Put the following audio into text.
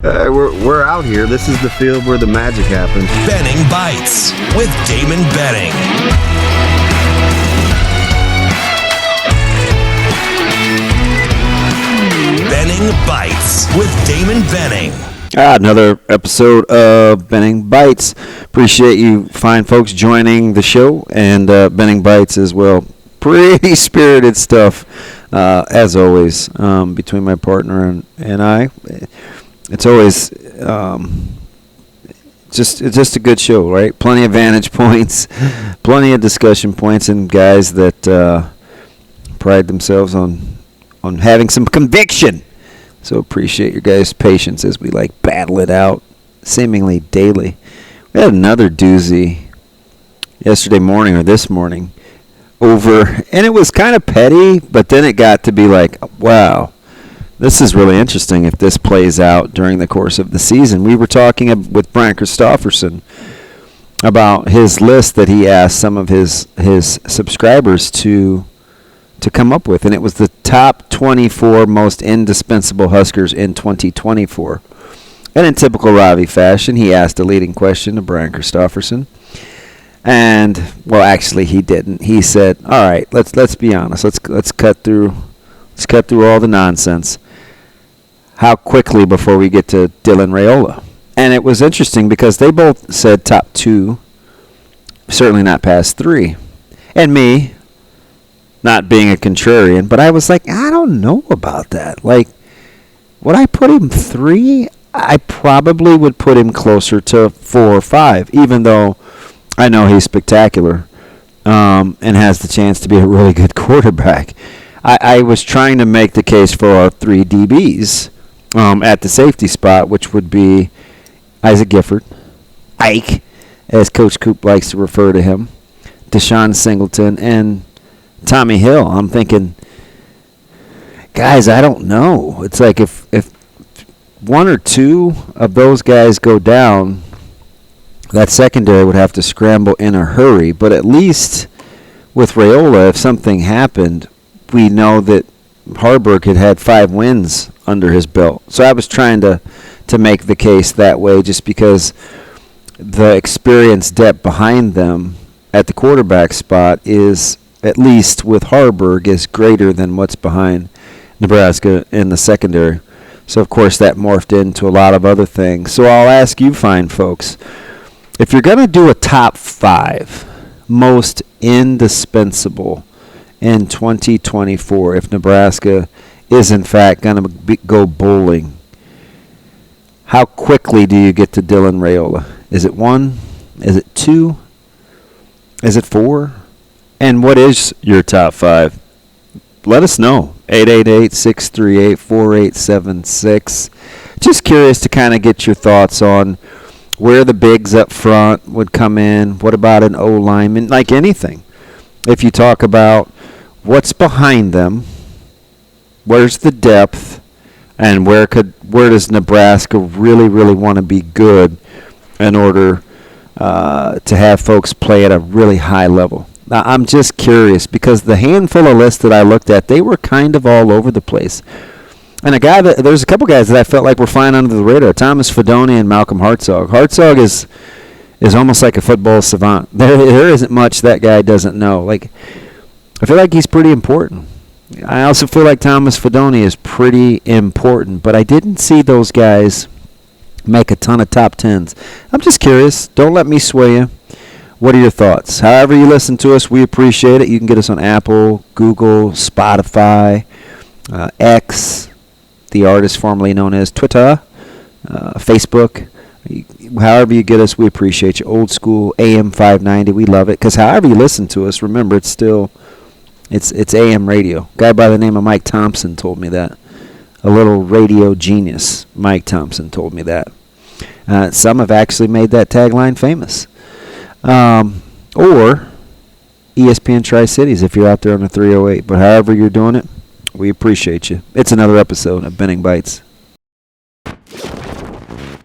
We're out here. This is the field where the magic happens. Benning Bites with Damon Benning. Benning Bites with Damon Benning. Another episode of Benning Bites. Appreciate you fine folks joining the show, and Benning Bites as well. Pretty spirited stuff, as always, between my partner and I. It's always just a good show, right? Plenty of vantage points, plenty of discussion points, and guys that pride themselves on having some conviction. So appreciate your guys' patience as we battle it out seemingly daily. We had another doozy yesterday morning or this morning over, and it was kind of petty, but then it got to be wow. This is really interesting if this plays out during the course of the season. We were talking with Brian Christopherson about his list that he asked some of his subscribers to come up with, and it was the top 24 most indispensable Huskers in 2024. And in typical Ravi fashion, he asked a leading question to Brian Christopherson. And, well, actually he didn't. He said, all right, let's be honest. Let's cut through all the nonsense. How quickly before we get to Dylan Raiola? And it was interesting because they both said top 2, certainly not past 3. And me, not being a contrarian, but I was like, I don't know about that. Would I put him 3? I probably would put him closer to 4 or 5, even though I know he's spectacular and has the chance to be a really good quarterback. I was trying to make the case for our 3 DBs at the safety spot, which would be Isaac Gifford, Ike, as Coach Coop likes to refer to him, Deshaun Singleton, and Tommy Hill. I'm thinking, guys, I don't know. It's like if 1 or 2 of those guys go down, that secondary would have to scramble in a hurry. But at least with Raiola, if something happened, we know that Harburg had 5 wins under his belt. So I was trying to make the case that way just because the experience depth behind them at the quarterback spot is, at least with Harburg, is greater than what's behind Nebraska in the secondary. So, of course, that morphed into a lot of other things. So I'll ask you fine folks, if you're going to do a top 5 most indispensable in 2024, if Nebraska is in fact going to go bowling, how quickly do you get to Dylan Raiola? Is it 1? Is it 2? Is it 4? And what is your top 5? Let us know. 888-638-4876. Just curious to kind of get your thoughts on where the bigs up front would come in. What about an O-lineman? Like anything. If you talk about what's behind them, where's the depth, and where does Nebraska really, really want to be good in order to have folks play at a really high level? Now, I'm just curious because the handful of lists that I looked at, they were kind of all over the place. And there's a couple guys that I felt like were flying under the radar: Thomas Fedoni and Malcolm Hartzog. Hartzog is almost like a football savant. There isn't much that guy doesn't know. I feel like he's pretty important. I also feel like Thomas Fedoni is pretty important, but I didn't see those guys make a ton of top 10s. I'm just curious. Don't let me sway you. What are your thoughts? However you listen to us, we appreciate it. You can get us on Apple, Google, Spotify, X, the artist formerly known as Twitter, Facebook. However you get us, we appreciate you. Old school, AM 590, we love it. Because however you listen to us, remember, it's still, it's AM radio. A guy by the name of Mike Thompson told me that. A little radio genius, Mike Thompson, told me that. Some have actually made that tagline famous. Or ESPN Tri-Cities if you're out there on the 308. But however you're doing it, we appreciate you. It's another episode of Benning Bites.